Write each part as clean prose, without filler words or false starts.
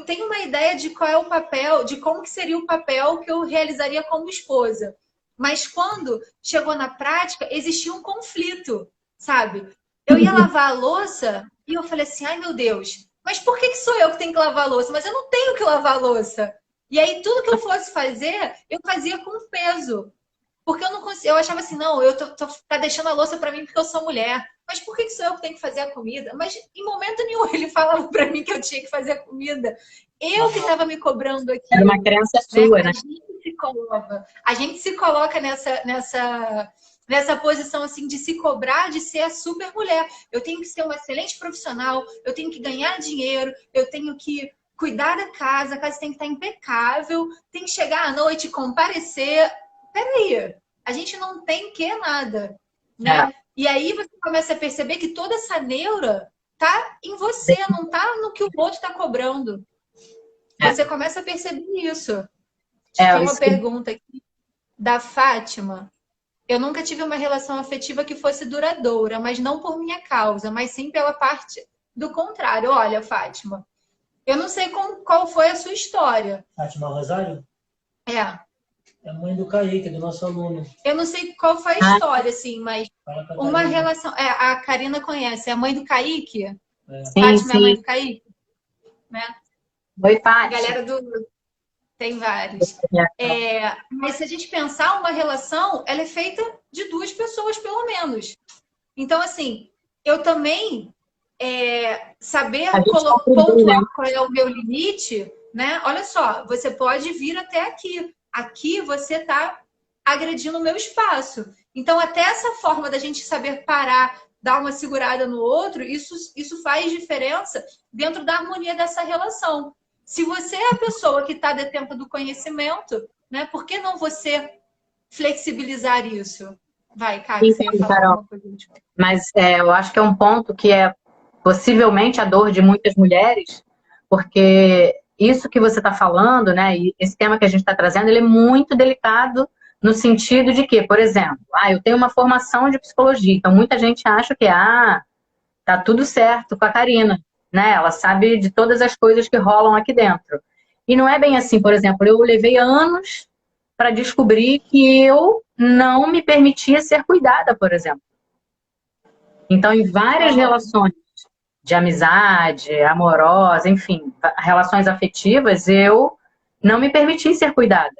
eu tenho uma ideia de qual é o papel, de como que seria o papel que eu realizaria como esposa. Mas quando chegou na prática, existia um conflito, sabe? Eu ia lavar a louça e eu falei assim, ai meu Deus, mas por que sou eu que tenho que lavar a louça? Mas eu não tenho que lavar a louça. E aí tudo que eu fosse fazer, eu fazia com peso. Porque eu não consigo, eu achava assim, não, tá deixando a louça para mim porque eu sou mulher. Mas por que sou eu que tenho que fazer a comida? Mas em momento nenhum ele falava para mim que eu tinha que fazer a comida. Eu que estava me cobrando aqui. Era uma crença sua, né? A gente se coloca nessa posição assim de se cobrar de ser a super mulher. Eu tenho que ser uma excelente profissional, eu tenho que ganhar dinheiro, eu tenho que cuidar da casa, a casa tem que estar impecável, tem que chegar à noite e comparecer. Peraí, a gente não tem que nada, né? E aí você começa a perceber que toda essa neura tá em você, não tá no que o outro tá cobrando. Você começa a perceber isso. Tem uma pergunta aqui da Fátima. Eu nunca tive uma relação afetiva que fosse duradoura, mas não por minha causa, mas sim pela parte do contrário. Olha, Fátima, eu não sei qual foi a sua história. Fátima Rosário? É. É a mãe do Kaique, do nosso aluno. Eu não sei qual foi a história, assim, mas uma relação... a Karina conhece, é a mãe do Kaique? Sim, Fátima é a mãe do Kaique? Né? Oi, Fátima. Galera do... Tem vários. Mas se a gente pensar, uma relação, ela é feita de duas pessoas, pelo menos. Então, assim, eu também saber pontuar qual é o meu limite, né? Olha só, você pode vir até aqui. Aqui você está agredindo o meu espaço. Então, até essa forma da gente saber parar, dar uma segurada no outro, isso faz diferença dentro da harmonia dessa relação. Se você é a pessoa que está detenta do conhecimento, né? Por que não você flexibilizar isso? Vai, Cássio, você ia falar alguma coisa. Mas eu acho que é um ponto que é possivelmente a dor de muitas mulheres, porque isso que você está falando, né? E esse tema que a gente está trazendo, ele é muito delicado no sentido de que, por exemplo, eu tenho uma formação de psicologia, então muita gente acha que tá tudo certo com a Karina, né? Ela sabe de todas as coisas que rolam aqui dentro. E não é bem assim, por exemplo, eu levei anos para descobrir que eu não me permitia ser cuidada, por exemplo. Então, em várias relações de amizade, amorosa, enfim, relações afetivas, eu não me permiti ser cuidada.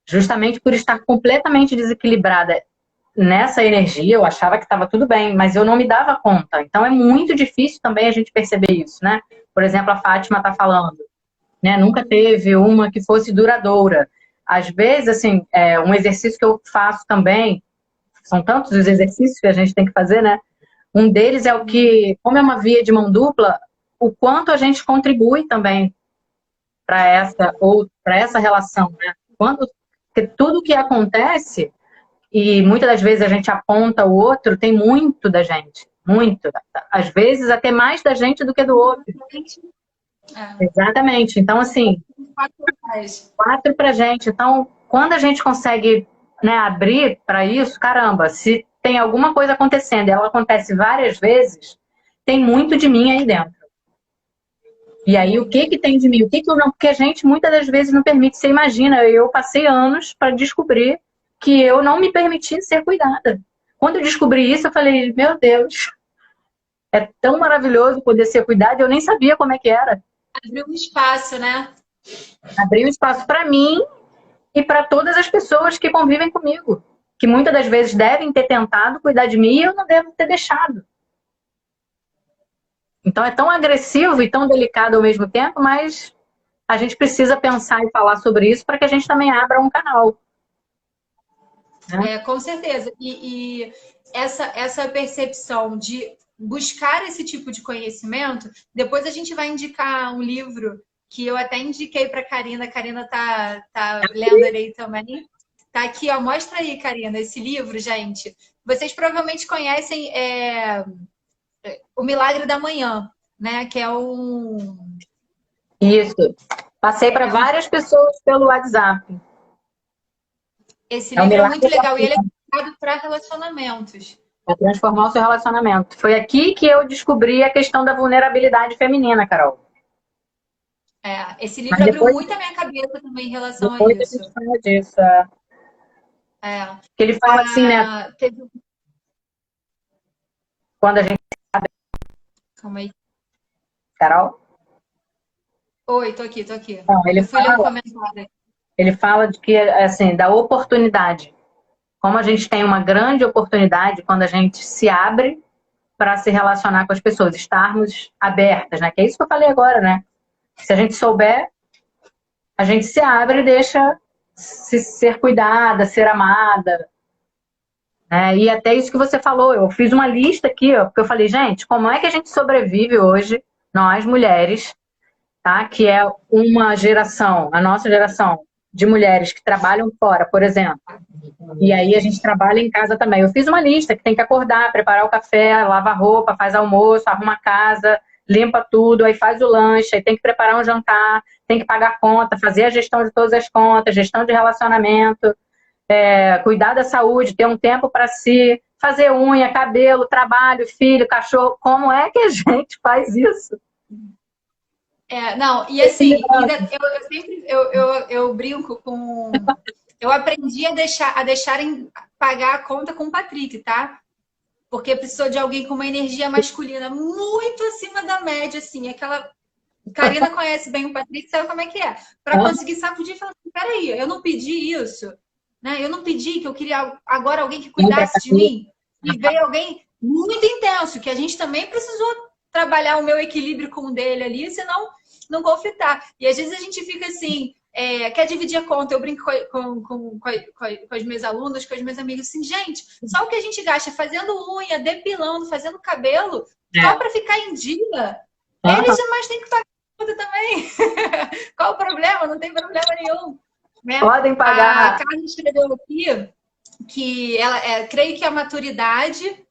Justamente por estar completamente desequilibrada nessa energia, eu achava que estava tudo bem, mas eu não me dava conta. Então é muito difícil também a gente perceber isso, né? Por exemplo, a Fátima está falando, né? Nunca teve uma que fosse duradoura. Às vezes, assim, um exercício que eu faço também, são tantos os exercícios que a gente tem que fazer, né? Um deles é o que, como é uma via de mão dupla, o quanto a gente contribui também para essa relação, né? Porque tudo que acontece, e muitas das vezes a gente aponta o outro, tem muito da gente. Muito. Às vezes até mais da gente do que do outro. Exatamente. Então, assim, 4 pra gente. Então, quando a gente consegue, né, abrir para isso, caramba, se tem alguma coisa acontecendo e ela acontece várias vezes, tem muito de mim aí dentro. E aí, o que tem de mim? O que eu não... Porque a gente, muitas das vezes, não permite. Você imagina, eu passei anos para descobrir que eu não me permiti ser cuidada. Quando eu descobri isso, eu falei, meu Deus, é tão maravilhoso poder ser cuidada, eu nem sabia como é que era. Abriu um espaço, né? Abriu um espaço para mim e para todas as pessoas que convivem comigo, que muitas das vezes devem ter tentado cuidar de mim e eu não devo ter deixado. Então é tão agressivo e tão delicado ao mesmo tempo, mas a gente precisa pensar e falar sobre isso para que a gente também abra um canal. Com certeza. E essa percepção de buscar esse tipo de conhecimento, depois a gente vai indicar um livro que eu até indiquei para a Karina tá lendo ele aí também. Tá aqui, ó, mostra aí, Karina, esse livro, gente. Vocês provavelmente conhecem O Milagre da Manhã, né? Que é um... Isso. Passei para várias pessoas pelo WhatsApp. Esse livro é muito legal e ele é criado para relacionamentos. Para transformar o seu relacionamento. Foi aqui que eu descobri a questão da vulnerabilidade feminina, Carol. Esse Mas livro abriu depois, muito a minha cabeça também em relação a depois a isso. gente fala disso. É. É. Que ele fala assim, né? Teve... Quando a gente... Calma aí. Carol? Oi, tô aqui. Não, Eu fui ler um comentário. ele fala de que, assim, da oportunidade. Como a gente tem uma grande oportunidade quando a gente se abre para se relacionar com as pessoas, estarmos abertas, né? Que é isso que eu falei agora, né? Se a gente souber, a gente se abre e deixa se ser cuidada, ser amada, né? E até isso que você falou, eu fiz uma lista aqui, ó, porque eu falei, gente, como é que a gente sobrevive hoje, nós mulheres, tá? Que é uma geração, a nossa geração de mulheres que trabalham fora, por exemplo. E aí a gente trabalha em casa também. Eu fiz uma lista que tem que acordar, preparar o café, lavar roupa, faz almoço, arruma a casa, limpa tudo, aí faz o lanche, aí tem que preparar um jantar, tem que pagar conta, fazer a gestão de todas as contas, gestão de relacionamento, cuidar da saúde, ter um tempo para si, fazer unha, cabelo, trabalho, filho, cachorro. Como é que a gente faz isso? Não, e assim, eu sempre eu brinco com. Eu aprendi a deixarem pagar a conta com o Patrick, tá? Porque precisou de alguém com uma energia masculina muito acima da média, assim. Aquela. Karina conhece bem o Patrick, sabe como é que é. Para conseguir sacudir e falar assim: peraí, eu não pedi isso, né? Eu não pedi que eu queria agora alguém que cuidasse de mim. E veio alguém muito intenso, que a gente também precisou trabalhar o meu equilíbrio com o dele ali, senão não conflitar. E às vezes a gente fica assim, quer dividir a conta. Eu brinco com as minhas alunas, com os meus amigos, assim, gente, só o que a gente gasta fazendo unha, depilando, fazendo cabelo, só para ficar em dia, eles jamais têm que pagar tudo também. Qual o problema? Não tem problema nenhum. Né? Podem pagar. A Carla escreveu aqui que ela creio que a maturidade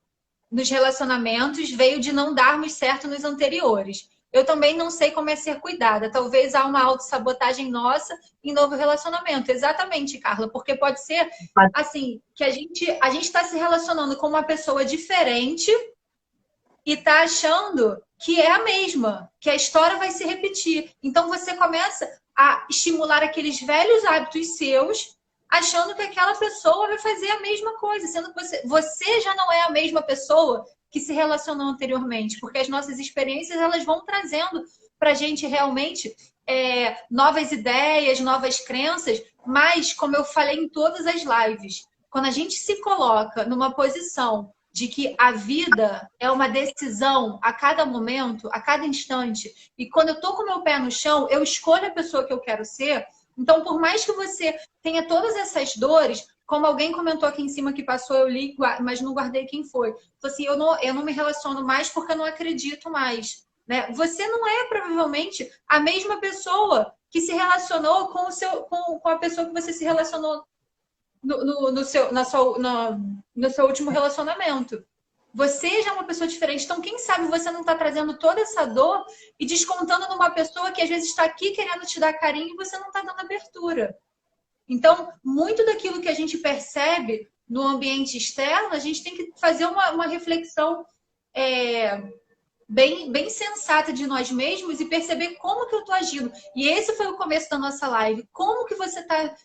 nos relacionamentos veio de não darmos certo nos anteriores. Eu também não sei como é ser cuidada. Talvez há uma autossabotagem nossa em novo relacionamento. Exatamente, Carla. Porque pode ser assim, que a gente está se relacionando com uma pessoa diferente e está achando que é a mesma, que a história vai se repetir. Então você começa a estimular aqueles velhos hábitos seus, achando que aquela pessoa vai fazer a mesma coisa, sendo que você já não é a mesma pessoa que se relacionou anteriormente, porque as nossas experiências elas vão trazendo para a gente realmente novas ideias, novas crenças, mas, como eu falei em todas as lives, quando a gente se coloca numa posição de que a vida é uma decisão a cada momento, a cada instante, e quando eu tô com o meu pé no chão, eu escolho a pessoa que eu quero ser. Então, por mais que você tenha todas essas dores, como alguém comentou aqui em cima que passou, eu li, mas não guardei quem foi. Falei assim, eu não me relaciono mais porque eu não acredito mais. Né? Você não é, provavelmente, a mesma pessoa que se relacionou com a pessoa que você se relacionou no seu último relacionamento. Você já é uma pessoa diferente. Então, quem sabe você não está trazendo toda essa dor e descontando numa pessoa que às vezes está aqui querendo te dar carinho e você não está dando abertura. Então, muito daquilo que a gente percebe no ambiente externo, a gente tem que fazer uma reflexão bem sensata de nós mesmos e perceber como que eu estou agindo. E esse foi o começo da nossa live. Como que você está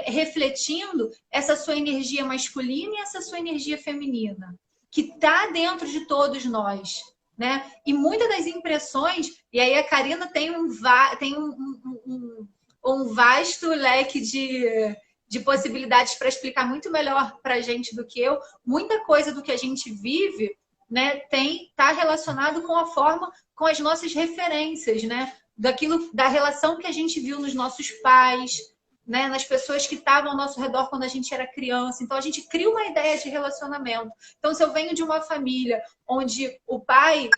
refletindo essa sua energia masculina e essa sua energia feminina, que está dentro de todos nós, né? E muitas das impressões, e aí a Karina tem um vasto leque de possibilidades para explicar muito melhor para a gente do que eu. Muita coisa do que a gente vive, né, tá relacionado com a forma, com as nossas referências, né? Da relação que a gente viu nos nossos pais, né, nas pessoas que estavam ao nosso redor quando a gente era criança. Então, a gente cria uma ideia de relacionamento. Então, se eu venho de uma família onde o pai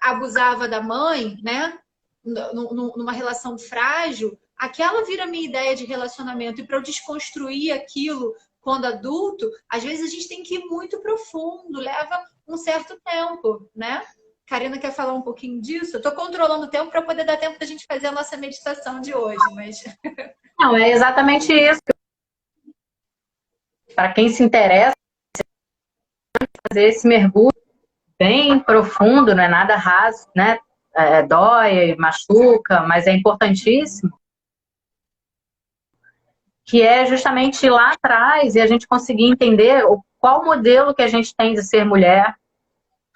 abusava da mãe, né, numa relação frágil, aquela vira a minha ideia de relacionamento. E para eu desconstruir aquilo quando adulto, às vezes a gente tem que ir muito profundo, leva um certo tempo, né? Karina quer falar um pouquinho disso? Eu estou controlando o tempo para poder dar tempo da gente fazer a nossa meditação de hoje, mas... Não, é exatamente isso. Para quem se interessa, fazer esse mergulho bem profundo, não é nada raso, né? dói e machuca, mas é importantíssimo, que é justamente ir lá atrás e a gente conseguir entender qual modelo que a gente tem de ser mulher,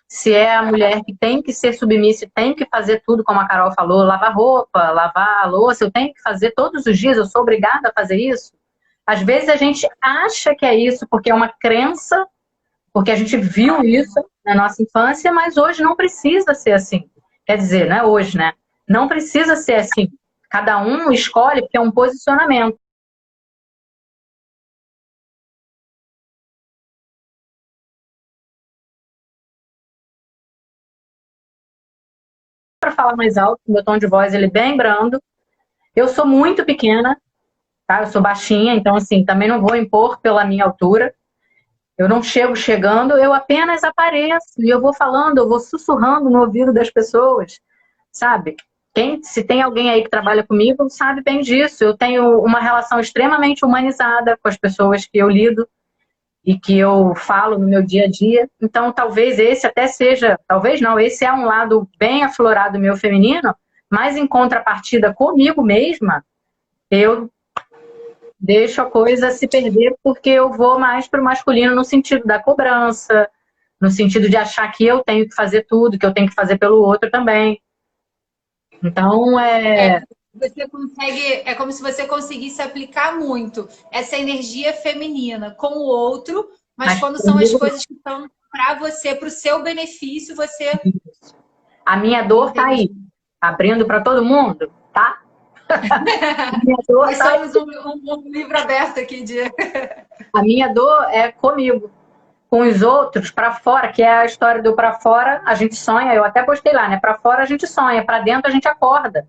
se é a mulher que tem que ser submissa e tem que fazer tudo, como a Carol falou, lavar roupa, lavar a louça, eu tenho que fazer todos os dias, eu sou obrigada a fazer isso. Às vezes a gente acha que é isso porque é uma crença, porque a gente viu isso na nossa infância, mas hoje não precisa ser assim. Quer dizer, não é hoje, né? Não precisa ser assim. Cada um escolhe porque é um posicionamento. Para falar mais alto, meu tom de voz ele é bem brando. Eu sou muito pequena, tá? Eu sou baixinha, então assim, também não vou impor pela minha altura. Eu não chego chegando, eu apenas apareço e eu vou falando, eu vou sussurrando no ouvido das pessoas, sabe? Se tem alguém aí que trabalha comigo, sabe bem disso. Eu tenho uma relação extremamente humanizada com as pessoas que eu lido e que eu falo no meu dia a dia. Então, talvez esse até seja, talvez não, esse é um lado bem aflorado meu feminino, mas em contrapartida comigo mesma, eu deixo a coisa se perder porque eu vou mais para o masculino no sentido da cobrança, no sentido de achar que eu tenho que fazer tudo, que eu tenho que fazer pelo outro também. Então, Você consegue, é como se você conseguisse aplicar muito essa energia feminina com o outro, mas quando são as coisas que estão para você, para o seu benefício, você... A minha dor tá aí, abrindo para todo mundo, tá? Nós somos um livro aberto aqui de... A minha dor é comigo. Com os outros, para fora, que é a história do para fora, a gente sonha, eu até postei lá, né? Para fora a gente sonha, para dentro a gente acorda.